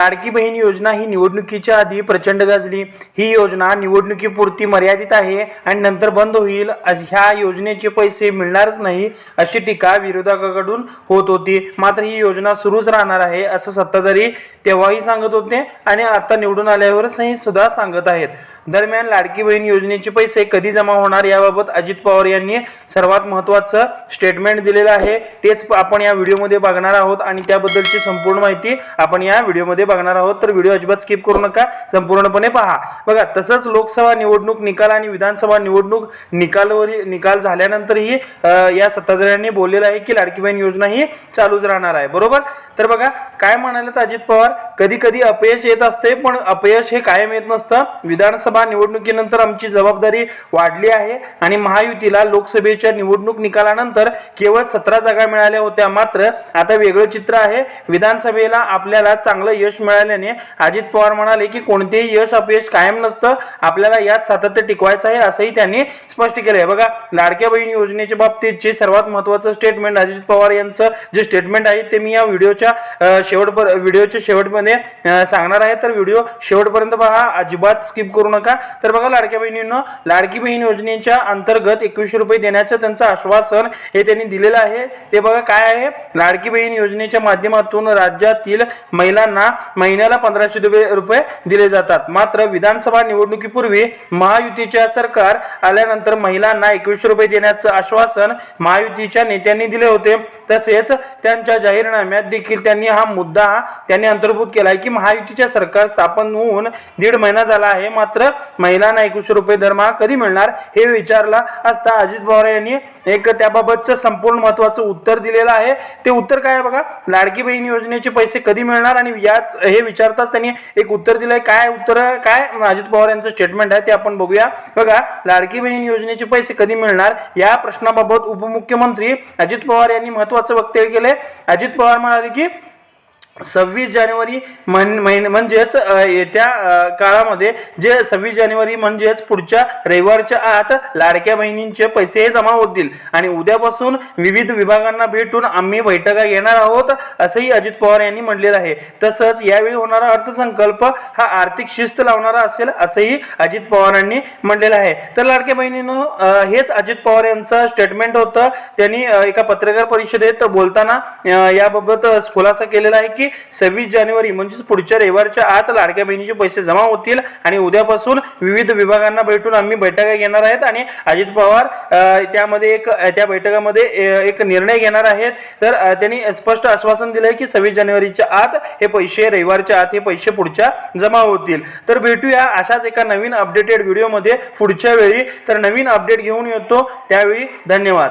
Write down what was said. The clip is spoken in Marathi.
लाडकी बहीण योजना ही निवडणुकीच्या आधी प्रचंड गाजली। ही योजना निवडणुकीपुरती मर्यादित आहे आणि नंतर बंद होईल। ह्या योजनेचे पैसे मिळणारच नाही अशी टीका विरोधकांकडून होत होती। मात्र ही योजना सुरूच राहणार आहे असं सत्ताधारी तेव्हाही सांगत होते आणि आता निवडून आल्यावरही सुद्धा सांगत आहेत। दरम्यान लाडकी बहीण योजनेचे पैसे कधी जमा होणार याबाबत अजित पवार यांनी सर्वात महत्त्वाचं स्टेटमेंट दिलेलं आहे। तेच आपण या व्हिडिओमध्ये बघणार आहोत आणि त्याबद्दलची संपूर्ण माहिती आपण या व्हिडिओमध्ये बघणार आहोत। तर व्हिडिओ अजिबात स्किप करू नका, संपूर्णपणे पहा। बघा, तसंच लोकसभा निवडणूक निकाल आणि विधानसभा निवडणूक निकाल झाल्यानंतरही या सत्ताधाऱ्यांनी बोललेलं आहे की लाडकी बहीण योजना ही चालूच राहणार आहे, बरोबर। तर बघा काय म्हणाले अजित पवार, कधी कधी अपयश येत असते पण अपयश हे कायम येत नसतं। विधानसभा निवडणुकीनंतर आमची जबाबदारी वाढली आहे आणि महायुतीला लोकसभेच्या निवडणूक निकालानंतर केवळ 17 जागा मिळाल्या होत्या। मात्र आता वेगळं चित्र आहे। विधानसभेला आपल्याला चांगलं यश मिळाल्याने अजित पवार म्हणाले की कोणतेही यश अपयश कायम नसतं, आपल्याला यात सातत्य टिकवायचं आहे असंही त्यांनी स्पष्ट केलंय। बघा, लाडक्या बहीण योजनेच्या बाबतीतचे सर्वात महत्त्वाचं स्टेटमेंट अजित पवार यांचं जे स्टेटमेंट आहे ते मी या व्हिडिओच्या शेवटमध्ये सांगणार आहे। तर व्हिडिओ शेवटपर्यंत पहा, अजिबात स्किप करू नका। तर बघा, लाडक्या बहिणींनो, लाडकी बहीण योजनेच्या अंतर्गत 21 रुपये देण्याचं त्यांचं आश्वासन हे त्यांनी दिलेलं आहे। ते बघा काय आहे, लाडकी बहीण योजनेच्या माध्यमातून राज्यातील महिलांना महिन्याला 1500 रुपये दिले जातात। मात्र विधानसभा निवडणुकीपूर्वी महायुतीच्या सरकार आल्यानंतर महिलांना 21 रुपये देण्याचं आश्वासन महायुतीच्या नेत्यांनी दिले होते। तसेच त्यांच्या जाहीरनाम्यात देखील त्यांनी हा मुद्दा अंतर्भूत केला की महायुतीच्या सरकार स्थापन होऊन 1.5 महिना झाला आहे, मात्र महिलांना 21 रुपये दरमहा कधी मिळणार हे विचारला असता अजित पवार यांनी एक त्याबाबतचं संपूर्ण महत्त्वाचं उत्तर दिलेलं आहे। ते उत्तर काय आहे बघा, लाडकी बहीण योजनेचे पैसे कधी मिळणार आणि याच हे विचारताच त्यांनी एक उत्तर दिलंय। काय उत्तर, काय अजित पवार यांचं स्टेटमेंट आहे ते आपण बघूया। बघा, लाडकी बहीण योजनेचे पैसे कधी मिळणार या प्रश्नाबाबत उपमुख्यमंत्री अजित पवार यांनी महत्त्वाचं वक्तव्य केले। अजित पवार म्हणाले की 26 जानेवारी म्हणजेच येत्या काळामध्ये जे 26 जानेवारी म्हणजेच पुढच्या रविवारच्या आत लाडक्या बहिणींचे पैसे जमा होतील आणि उद्यापासून विविध विभागांना भेटून आम्ही बैठका घेणार आहोत असंही अजित पवार यांनी म्हटलेलं आहे। तसंच यावेळी होणारा अर्थसंकल्प हा आर्थिक शिस्त लावणारा असेल असंही अजित पवारांनी म्हटलेलं आहे। तर लाडक्या बहिणींनो, हेच अजित पवार यांचं स्टेटमेंट होतं। त्यांनी एका पत्रकार परिषदेत बोलताना याबाबत खुलासा केलेला आहे की 26 जानेवारी म्हणजेच पुढच्या रविवारच्या आत लाडक्या बहिणीचे पैसे जमा होतील आणि उद्यापासून विविध विभागांना भेटून आम्ही बैठका घेणार आहेत आणि अजित पवार त्या बैठकामध्ये एक निर्णय घेणार आहेत। तर त्यांनी स्पष्ट आश्वासन दिलंय की 26 जानेवारीच्या आत हे पैसे, रविवारच्या आत हे पैसे पुढच्या जमा होतील। तर भेटूया अशाच एका नवीन अपडेटेड व्हिडिओमध्ये पुढच्या वेळी। तर नवीन अपडेट घेऊन येतो, त्यावेळी धन्यवाद।